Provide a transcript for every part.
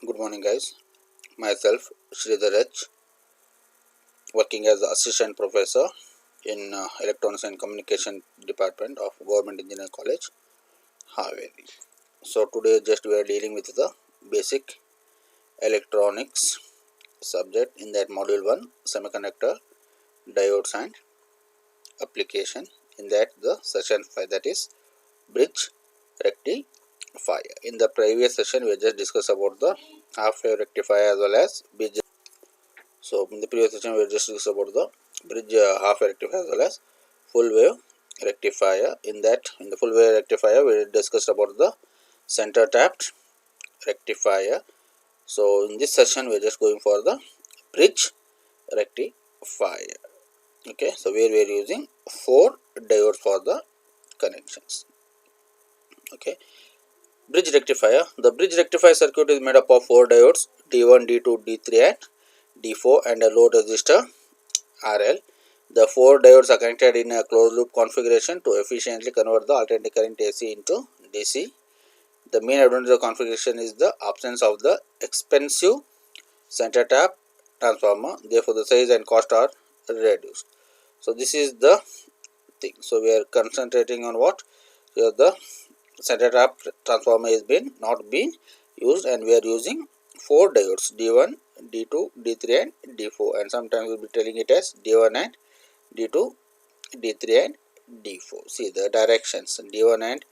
Good morning, guys. Myself, Sridhar H., working as the assistant professor in Electronics and Communication Department of Government Engineering College, Haveri. So today, just we are dealing with the basic electronics subject in that module 1, semiconductor diodes and application. In that, the session 5, that is bridge rectifier. In the previous session, we just discussed about the half wave rectifier as well as bridge. So in the previous session we just discussed about the bridge half rectifier as well as full wave rectifier. In the full wave rectifier we discussed about the center tapped rectifier. So in this session we are just going for the bridge rectifier. Okay, so where we are using 4 diodes for the connections. Okay, bridge rectifier. The bridge rectifier circuit is made up of 4 diodes D1, D2, D3 and D4 and a load resistor RL. The 4 diodes are connected in a closed loop configuration to efficiently convert the alternating current AC into DC. The main advantage of the configuration is the absence of the expensive center tap transformer. Therefore, the size and cost are reduced. So, this is the thing. So, we are concentrating on what? Here the center tap transformer is not been used, and we are using 4 diodes D1, D2, D3 and D4, and sometimes we will be telling it as D1 and D2, D3 and D4. See the directions D1 and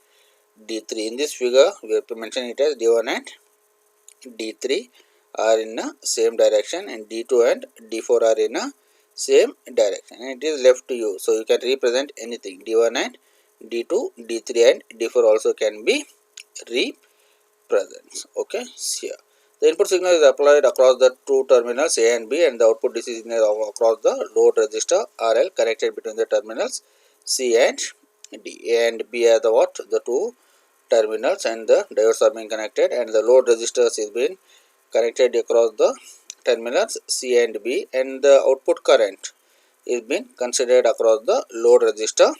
D3. In this figure we have to mention it as D1 and D3 are in a same direction and D2 and D4 are in a same direction, and it is left to you. So you can represent anything. D1 and D2, D3 and D4 also can be represented. Okay, here the input signal is applied across the two terminals A and B, and the output DC signal across the load resistor RL connected between the terminals C and D. A and B are the what? The two terminals, and the diodes are being connected, and the load resistors is being connected across the terminals C and B, and the output current is being considered across the load resistor.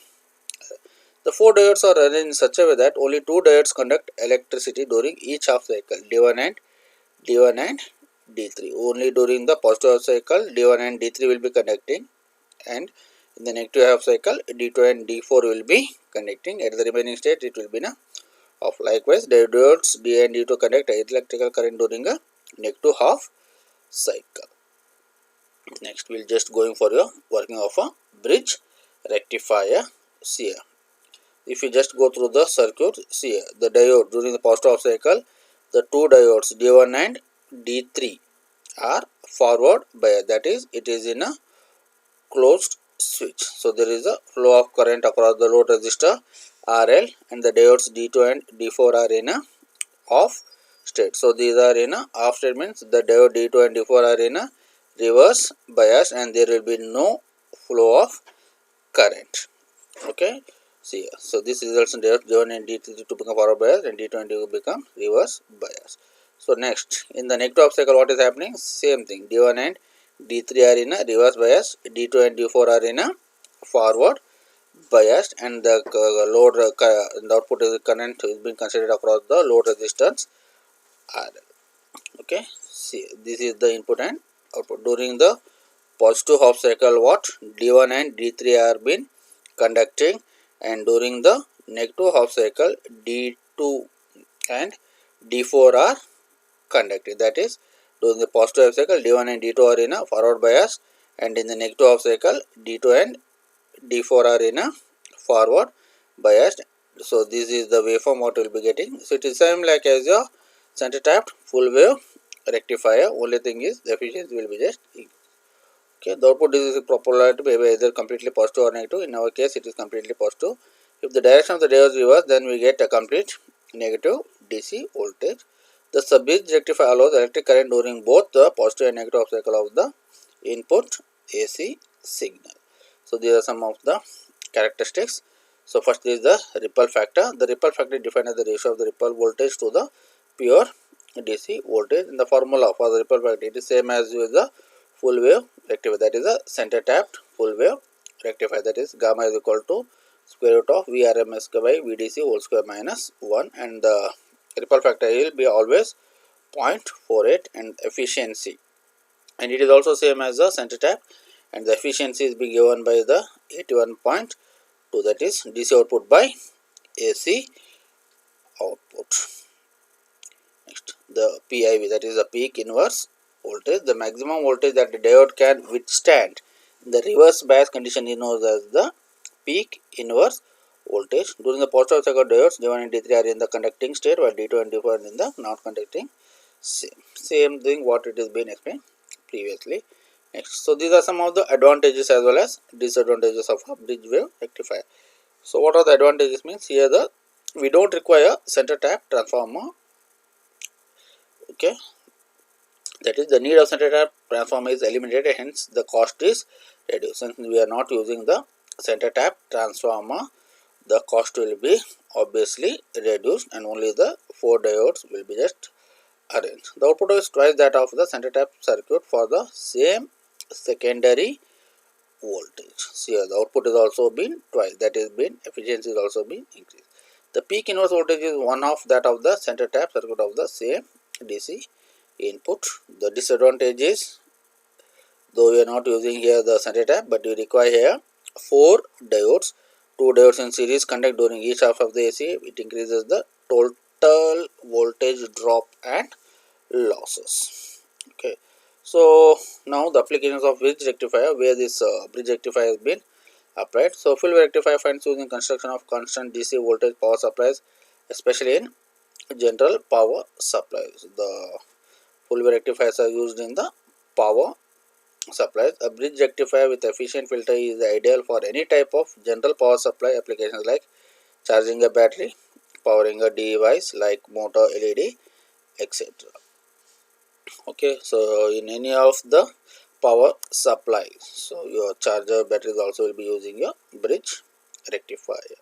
The 4 diodes are arranged in such a way that only 2 diodes conduct electricity during each half cycle D1 and D3. Only during the positive half cycle D1 and D3 will be conducting, and in the negative half cycle D2 and D4 will be conducting. At the remaining state it will be off. Likewise, the diodes D and D2 conduct electrical current during a negative half cycle. Next we will just going for your working of a bridge rectifier. See here, if you just go through the circuit, see here, the diode during the positive half cycle, the two diodes D1 and D3 are forward bias, that is it is in a closed switch. So there is a flow of current across the load resistor RL, and the diodes D2 and D4 are in a off state. So these are in a off state, means the diode D2 and D4 are in a reverse bias, and there will be no flow of current. Okay, see here. So this results in diodes D1 and D3 to become forward bias, and D2 and D4 become reverse bias. So next, in the negative half cycle, what is happening? Same thing. D1 and D3 are in a reverse bias, D2 and D4 are in a forward biased, and the load the output is current is being considered across the load resistance RL. Okay, see, this is the input and output. During the positive half cycle, what? D1 and D3 are been conducting, and during the negative half cycle D2 and D4 are conducting. That is, during the positive half cycle D1 and D2 are in a forward bias, and in the negative half cycle D2 and D4 are in a forward biased. So this is the waveform what we will be getting. So it is same like as your center tapped full wave rectifier. Only thing is the efficiency will be just equal. Okay, the output is polarity may be either completely positive or negative. In our case, it is completely positive. If the direction of the diode is reversed, then we get a complete negative DC voltage. The sub-bridge rectifier allows electric current during both the positive and negative half cycle of the input AC signal. So these are some of the characteristics. So first is the ripple factor. The ripple factor is defined as the ratio of the ripple voltage to the pure DC voltage. In the formula for the ripple factor, it is same as with the full wave rectifier, that is a center tapped full wave rectifier, that is gamma is equal to square root of Vrms by Vdc whole square minus 1, and the ripple factor will be always 0.48 and efficiency, and it is also same as the center tap, and the efficiency is being given by the 81.2, that is DC output by AC output. Next, the PIV, that is the peak inverse voltage, the maximum voltage that the diode can withstand in the reverse bias condition is known as the peak inverse voltage. During the positive cycle, diodes D1 and D3 are in the conducting state, while D2 and D4 are in the non conducting. Same thing what it has been explained previously. Next, so these are some of the advantages as well as disadvantages of a bridge wave rectifier. So what are the advantages? Means here we don't require center tap transformer. Okay, that is the need of center tap transformer is eliminated, hence the cost is reduced. Since we are not using the center tap transformer, the cost will be obviously reduced, and only the 4 diodes will be just arranged. The output is twice that of the center tap circuit for the same secondary voltage. See here, the output is also been twice, that is been efficiency is also been increased. The peak inverse voltage is one half that of the center tap circuit of the same DC input. The disadvantage is, though we are not using here the center tap, but we require here 4 diodes. 2 diodes in series conduct during each half of the AC. It increases the total voltage drop and losses. Okay, so now the applications of bridge rectifier, where this bridge rectifier has been applied. So full wave rectifier finds use in construction of constant DC voltage power supplies, especially in general power supplies. The full wave rectifiers are used in the power supplies. A bridge rectifier with efficient filter is ideal for any type of general power supply applications like charging a battery, powering a device like motor, LED, etc. Okay, so in any of the power supplies, so your charger batteries also will be using your bridge rectifier.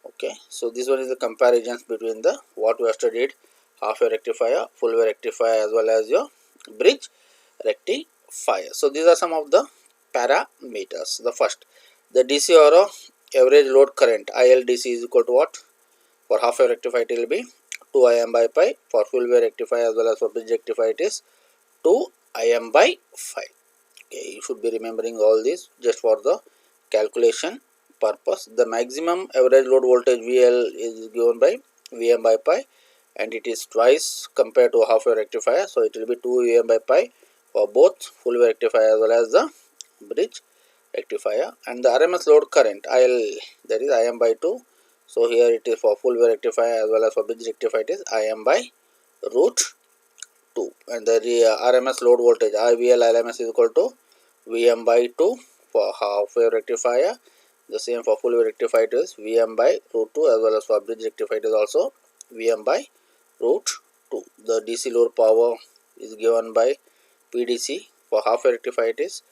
Okay, so this one is the comparisons between the what we have studied, half wave rectifier, full wave rectifier, as well as your bridge rectifier. So these are some of the parameters. The first, the DC or average load current ILDC is equal to what? For half wave rectifier it will be 2 Im by pi. For full wave rectifier as well as for bridge rectifier it is 2 Im by 5. Okay, you should be remembering all this just for the calculation purpose. The maximum average load voltage VL is given by Vm by pi, and it is twice compared to half wave rectifier, so it will be 2 Vm by pi for both full wave rectifier as well as the bridge rectifier. And the RMS load current IL, that is Im by 2. So here it is for full wave rectifier as well as for bridge rectifier it is Im by root 2, and the RMS load voltage IVL LMS is equal to Vm by 2 for half wave rectifier. The same for full wave rectifier it is Vm by root 2, as well as for bridge rectifier it is also Vm by root 2. The DC load power is given by PDC. For half wave rectifier it is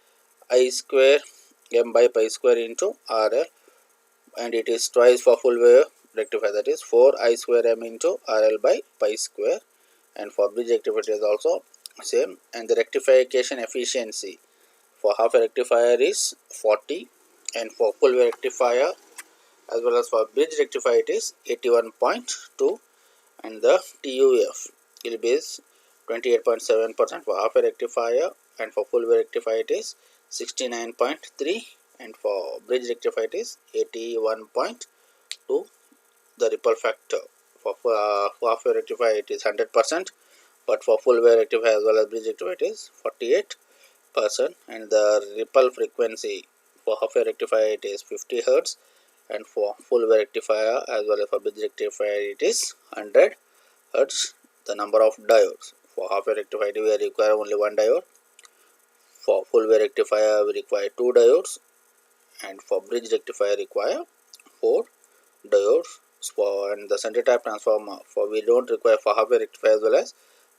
I square M by pi square into RL, and it is twice for full wave rectifier, that is 4 I square M into RL by pi square. And for bridge rectifier it is also same. And the rectification efficiency for half a rectifier is 40, and for full wave rectifier as well as for bridge rectifier it is 81.2, and the TUF will be 28.7% for half a rectifier, and for full wave rectifier it is 69.3, and for bridge rectifier it is 81.2. The ripple factor for half wave rectifier it is 100%, but for full wave rectifier as well as bridge rectifier it is 48%, and the ripple frequency for half wave rectifier it is 50 Hz, and for full wave rectifier as well as for bridge rectifier it is 100 Hz. The number of diodes for half wave rectifier we require only 1 diode, for full wave rectifier we require 2 diodes, and for bridge rectifier require 4 diodes. And the center tap transformer for we don't require for half wave rectifier as well as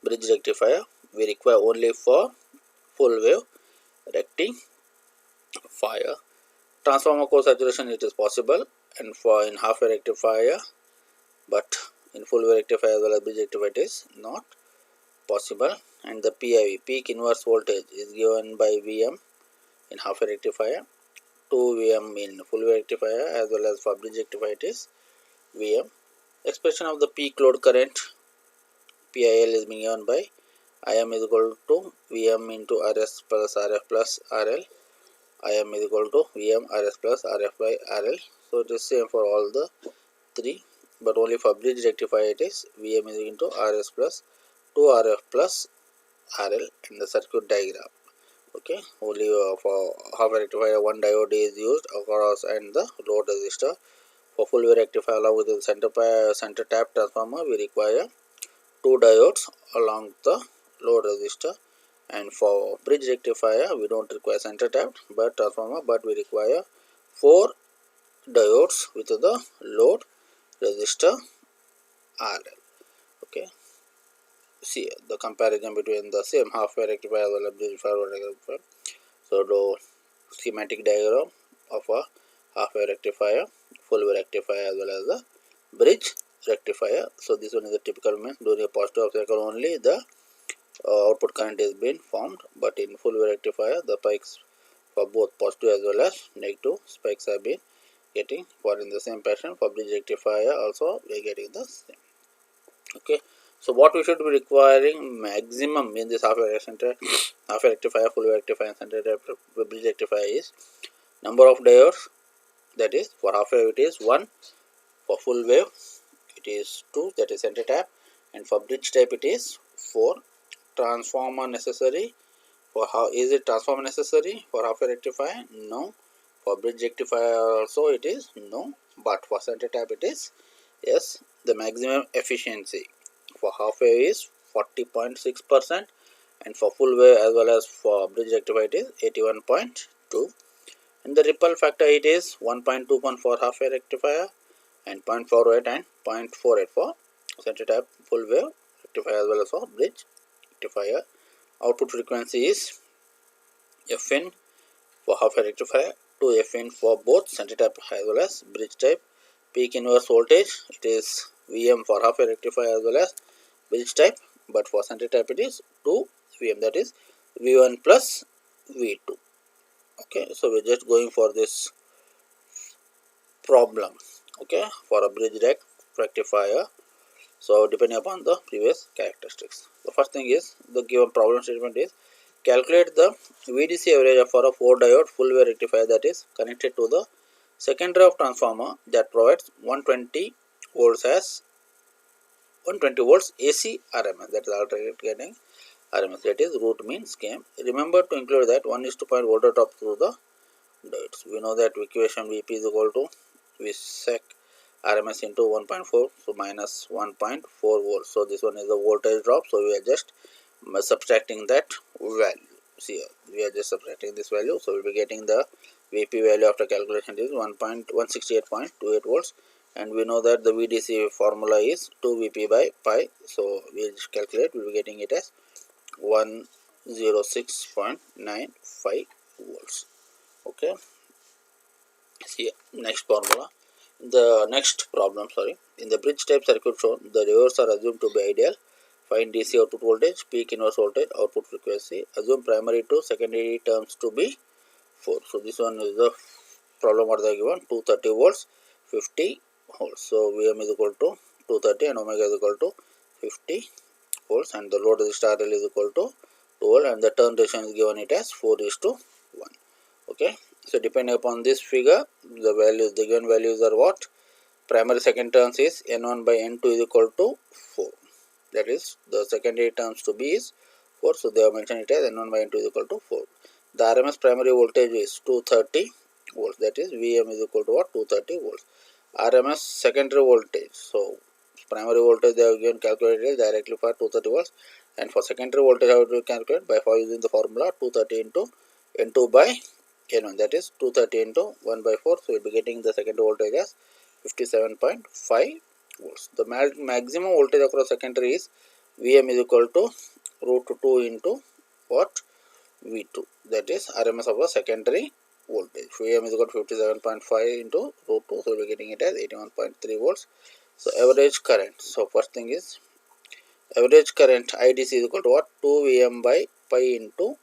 bridge rectifier, we require only for full wave rectifier. Transformer core saturation it is possible, and for in half wave rectifier, but in full wave rectifier as well as bridge rectifier it is not possible. And the PIV, peak inverse voltage, is given by Vm in half wave rectifier, 2 Vm in full wave rectifier, as well as for bridge rectifier it is Vm. Expression of the peak load current PIL is being given by IM is equal to VM into RS plus RF plus RL. IM is equal to VM RS plus RF by RL. So it is same for all the three, but only for bridge rectifier it is VM is into RS plus 2RF plus RL in the circuit diagram. Okay, only for half rectifier one diode is used across and the load resistor. For full wave rectifier along with the center tap transformer, we require two diodes along the load resistor, and for bridge rectifier we don't require center tap but transformer, but we require four diodes with the load resistor RL. Okay, see the comparison between the same half wave rectifier as well as bridge forward rectifier. So the schematic diagram of a half wave rectifier, full wave rectifier as well as the bridge rectifier. So this one is the typical means during a positive cycle only the output current is being formed, but in full wave rectifier the spikes for both positive as well as negative spikes have been getting. For in the same pattern for bridge rectifier also we are getting the same. Okay, so what we should be requiring maximum in this half wave rectifier, full wave rectifier and center tap bridge rectifier is number of diodes, that is for half wave it is 1, for full wave it is 2, that is center tap, and for bridge type it is 4. Transformer necessary, for how is it transformer necessary for half wave rectifier? No. For bridge rectifier also it is no, but for center tap it is yes. The maximum efficiency for half wave is 40.6%, and for full wave as well as for bridge rectifier it is 81.2, and the ripple factor it is 1.21 for half wave rectifier and 0.48 and 0.48 for center tap full wave rectifier as well as for bridge rectifier. Output frequency is Fin for half wave rectifier to Fin for both center tap as well as bridge type. Peak inverse voltage it is Vm for half wave rectifier as well as bridge type, but for center tap it is 2 Vm, that is V1 plus V2. Okay, so we're just going for this problem. Okay, for a bridge rectifier. So depending upon the previous characteristics, the first thing is the given problem statement is calculate the VDC average for a 4 diode full wave rectifier that is connected to the secondary of transformer that provides 120 volts as 120 volts AC RMS, that is alternate getting RMS, that is root mean scheme. Remember to include that 1:2 voltage drop through the diodes. We know that equation Vp is equal to V sec RMS into 1.4, so minus 1.4 volts. So this one is the voltage drop, so we are just subtracting that value. See here, we are just subtracting this value, so we will be getting the Vp value after calculation is 168.28 volts, and we know that the VDC formula is 2 Vp by pi, so we will calculate, we will be getting it as 106.95 volts. Okay, see next formula. The next problem, in the bridge type circuit shown, the diodes are assumed to be ideal. Find DC output voltage, peak inverse voltage, output frequency. Assume primary to secondary terms to be 4. So this one is the problem what they are given, 230 volts, 50 volts. So Vm is equal to 230 and omega is equal to 50 volts, and the load resistor RL is equal to 12, and the turn ratio is given it as 4:1. Okay, so depending upon this figure, the given values are what? Primary second terms is N1 by N2 is equal to 4. That is the secondary terms to be is 4. So they have mentioned it as N1 by N2 is equal to 4. The RMS primary voltage is 230 volts. That is Vm is equal to what? 230 volts. RMS secondary voltage. So primary voltage they have given calculated directly for 230 volts, and for secondary voltage how to calculate by using the formula 230 into N2 by N1, that is 230 into 1 by 4. So we will be getting the secondary voltage as 57.5 volts. The maximum voltage across secondary is Vm is equal to root 2 into what? V2, that is RMS of the secondary voltage. Vm is equal to 57.5 into root 2, so we will be getting it as 81.3 volts. So average current. So first thing is average current IDC is equal to what? 2 Vm by pi into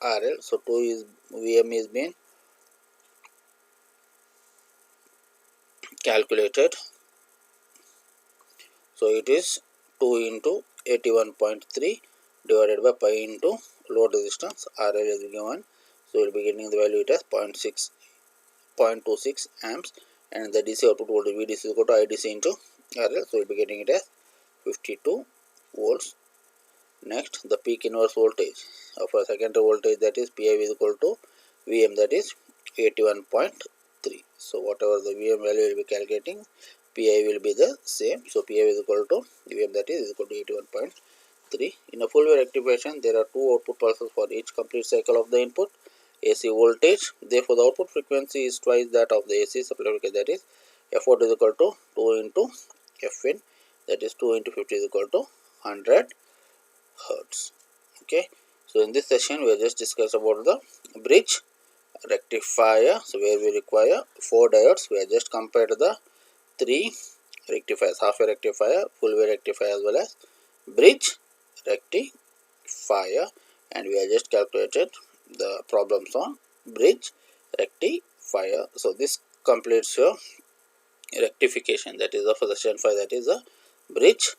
RL. So 2 is Vm is being calculated. So it is 2 into 81.3 divided by pi into load resistance RL is given. So we will be getting the value it as 0.26 amps, and the DC output voltage VDC is equal to IDC into RL. So we will be getting it as 52 volts. Next, the peak inverse voltage of a secondary voltage, that is PI is equal to VM, that is 81.3. So whatever the VM value will be calculating, PI will be the same. So PI is equal to VM, that is equal to 81.3. In a full wave rectification, there are two output pulses for each complete cycle of the input AC voltage. Therefore, the output frequency is twice that of the AC supply voltage, that is F0 is equal to 2 into Fin, that is 2 into 50 is equal to 100 hertz. Okay, so in this session we have just discussed about the bridge rectifier. So where we require 4 diodes, we have just compared the 3 rectifiers: half wave rectifier, full wave rectifier, as well as bridge rectifier, and we have just calculated the problems on bridge rectifier. So this completes your rectification, that is the session 5, that is the bridge